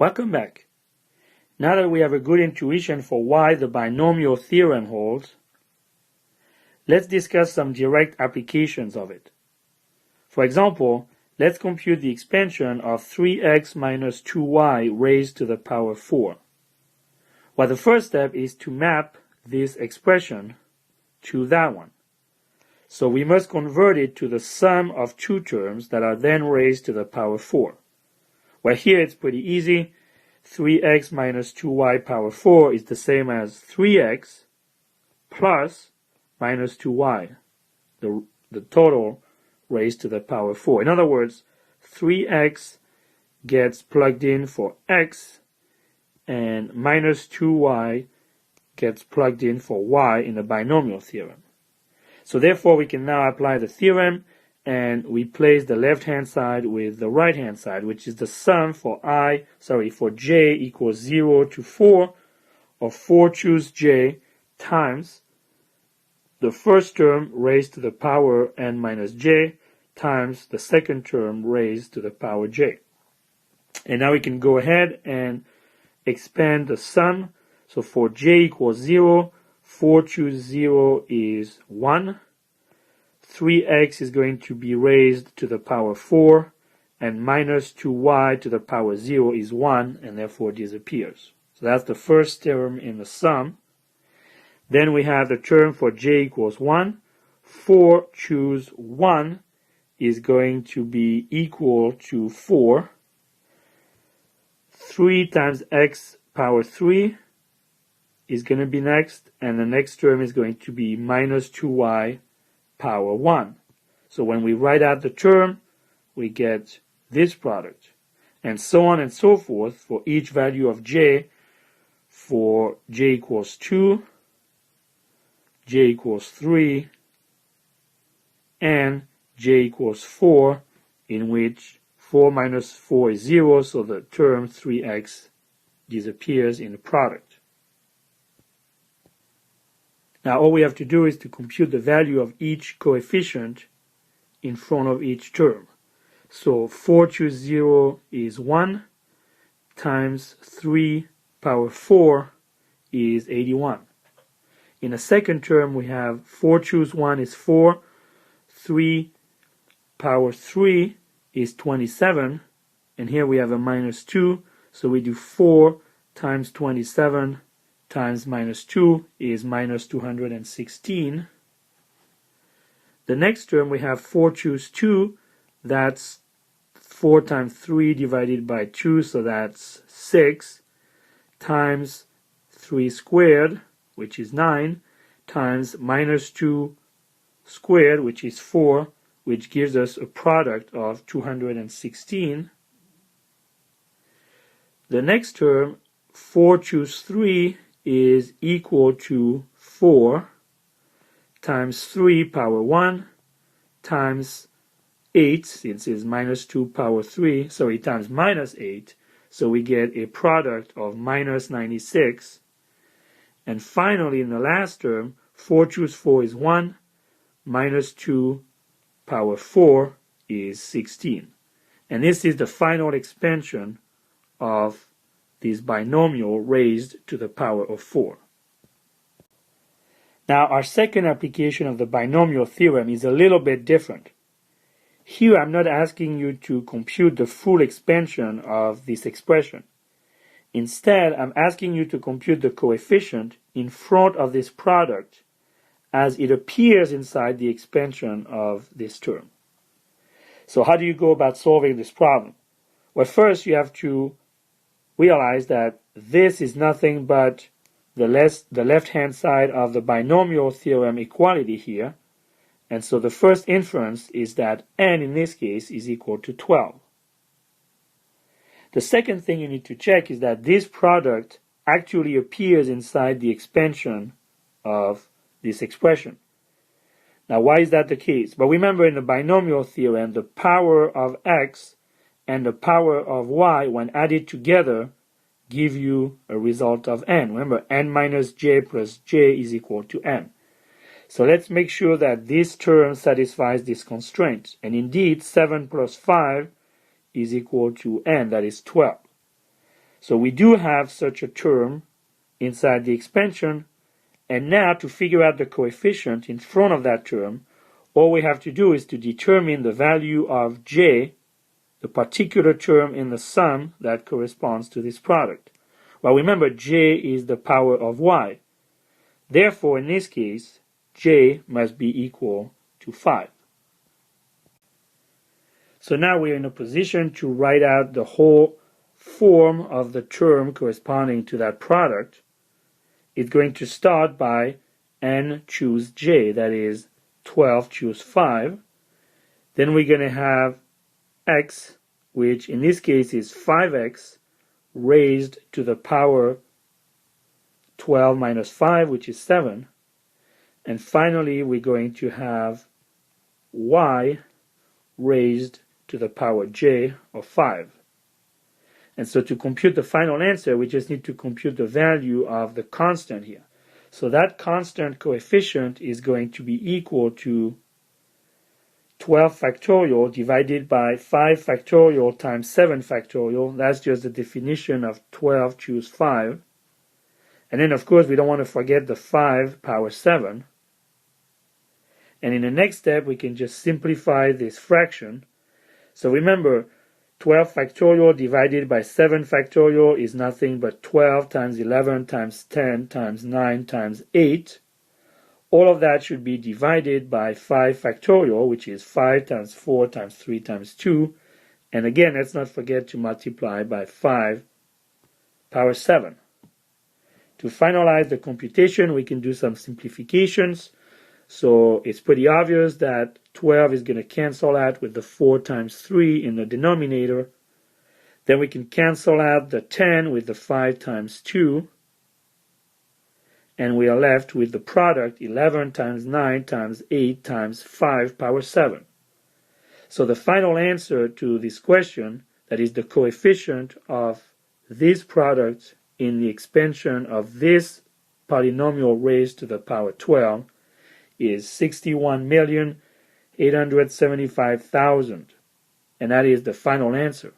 Welcome back. Now that we have a good intuition for why the binomial theorem holds, let's discuss some direct applications of it. For example, let's compute the expansion of 3x minus 2y raised to the power 4. Well, the first step is to map this expression to that one. So we must convert it to the sum of two terms that are then raised to the power 4. Well, here it's pretty easy. 3x minus 2y power 4 is the same as 3x plus minus 2y, the total raised to the power 4. In other words, 3x gets plugged in for x, and minus 2y gets plugged in for y in the binomial theorem. So therefore, we can now apply the theorem, and we place the left-hand side with the right-hand side, which is the sum for j equals 0 to 4, of 4 choose j times the first term raised to the power n minus j times the second term raised to the power j. And now we can go ahead and expand the sum. So for j equals 0, 4 choose 0 is 1. 3x is going to be raised to the power 4, and minus 2y to the power 0 is 1, and therefore disappears. So that's the first term in the sum. Then we have the term for j equals 1. 4 choose 1 is going to be equal to 4. 3 times x power 3 is going to be next, and the next term is going to be minus 2y power 1. So when we write out the term, we get this product, and so on and so forth for each value of j. For j equals 2, j equals 3, and j equals 4, in which 4 minus 4 is 0, so the term 3x disappears in the product. Now all we have to do is to compute the value of each coefficient in front of each term. So 4 choose 0 is 1, times 3 power 4 is 81. In the second term, we have 4 choose 1 is 4, 3 power 3 is 27, and here we have a minus 2, so we do 4 times 27 times minus 2 is minus 216. The next term we have 4 choose 2, that's 4 times 3 divided by 2, so that's 6, times 3 squared, which is 9, times minus 2 squared, which is 4, which gives us a product of 216. The next term, 4 choose 3, is equal to 4 times 3 power 1 times 8, since it's minus 2 power 3, times minus 8, so we get a product of minus 96. And finally, in the last term, 4 choose 4 is 1, minus 2 power 4 is 16. And this is the final expansion of this binomial raised to the power of 4. Now, our second application of the binomial theorem is a little bit different. Here, I'm not asking you to compute the full expansion of this expression. Instead, I'm asking you to compute the coefficient in front of this product as it appears inside the expansion of this term. So how do you go about solving this problem? Well, first you have to realize that this is nothing but the left-hand side of the binomial theorem equality here, and so the first inference is that n in this case is equal to 12. The second thing you need to check is that this product actually appears inside the expansion of this expression. Now, why is that the case? Well, remember in the binomial theorem, the power of x and the power of y, when added together, give you a result of n. Remember, n minus j plus j is equal to n. So let's make sure that this term satisfies this constraint. And indeed, 7 plus 5 is equal to n, that is 12. So we do have such a term inside the expansion, and now to figure out the coefficient in front of that term, all we have to do is to determine the value of j, the particular term in the sum that corresponds to this product. Well, remember, j is the power of y. Therefore, in this case, j must be equal to 5. So now we're in a position to write out the whole form of the term corresponding to that product. It's going to start by n choose j, that is 12 choose 5. Then we're going to have x, which in this case is 5x raised to the power 12 minus 5, which is 7. And finally, we're going to have y raised to the power j of 5. And so to compute the final answer, we just need to compute the value of the constant here. So that constant coefficient is going to be equal to 12 factorial divided by 5 factorial times 7 factorial. That's just the definition of 12 choose 5. And then, of course, we don't want to forget the 5 power 7. And in the next step, we can just simplify this fraction. So remember, 12 factorial divided by 7 factorial is nothing but 12 times 11 times 10 times 9 times 8. All of that should be divided by 5 factorial, which is 5 times 4 times 3 times 2. And again, let's not forget to multiply by 5 power 7. To finalize the computation, we can do some simplifications. So it's pretty obvious that 12 is going to cancel out with the 4 times 3 in the denominator. Then we can cancel out the 10 with the 5 times 2. And we are left with the product 11 times 9 times 8 times 5 power 7. So the final answer to this question, that is the coefficient of this product in the expansion of this polynomial raised to the power 12, is 61,875,000. And that is the final answer.